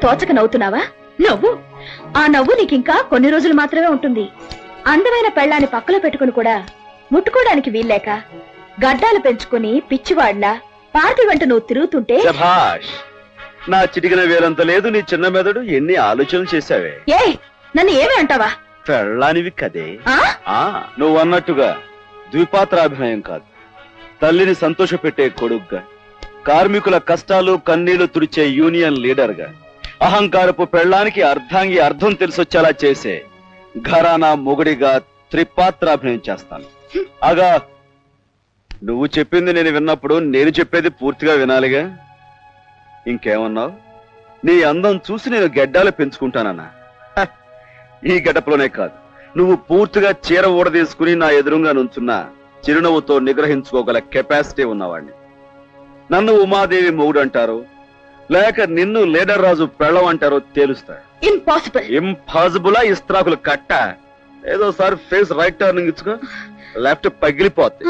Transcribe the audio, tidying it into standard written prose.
తోచక నవ్వుతున్నావా? నవ్వు. ఆ నవ్వు నీకింకా కొన్ని రోజులు మాత్రమే ఉంటుంది. అందమైన పెళ్ళాన్ని పక్కలో పెట్టుకుని కూడా ముట్టుకోవడానికి వీల్లేక గడ్డాలు పెంచుకుని పిచ్చివాడ్లా పార్టీ వెంట నువ్వు తిరుగుతుంటే నా చిటికిన వేరంత లేదు నీ చిన్న మెదడు. ఎన్ని ఆలోచనలు చేశావే. ఏ నన్ను ఏమి అంటావా? పెళ్ళానివి కదే. నువ్వు అన్నట్టుగా ద్విపాత్రాభినయం కాదు, తల్లిని సంతోష పెట్టే కొడుగ్గా, కార్మికుల కష్టాలు కన్నీళ్లు తుడిచే యూనియన్ లీడర్ గా, అహంకారపు పెళ్ళానికి అర్ధాంగి అర్థం తెలిసొచ్చేలా చేసే ఘరానా మొగుడిగా త్రిపాత్రాభినయం చేస్తాను. అగా నువ్వు చెప్పింది నేను విన్నప్పుడు నేను చెప్పేది పూర్తిగా వినాలిగా. ఇంకేమన్నావు? నీ అందం చూసి నేను గెడ్డాలు పెంచుకుంటానన్నా. ఈ గడపలోనే కాదు, నువ్వు పూర్తిగా చీర ఊడదీసుకుని నా ఎదురుగా నుంచున్నా చిరునవ్వుతో నిగ్రహించుకోగల కెపాసిటీ ఉన్నవాడిని. నన్ను ఉమాదేవి మొగుడు అంటారు, లేక నిన్ను లీడర్ రాజు పెళ్ళం అంటారో తేలుస్తా. ఇంపాసిబుల్. ఇంపాసిబులా? ఇస్త్రాకులు కట్ట. ఏదోసారి ఫేస్ రైట్ టర్నింగ్ ఇచ్చుకో, లెఫ్ట్ పగిలిపోద్ది.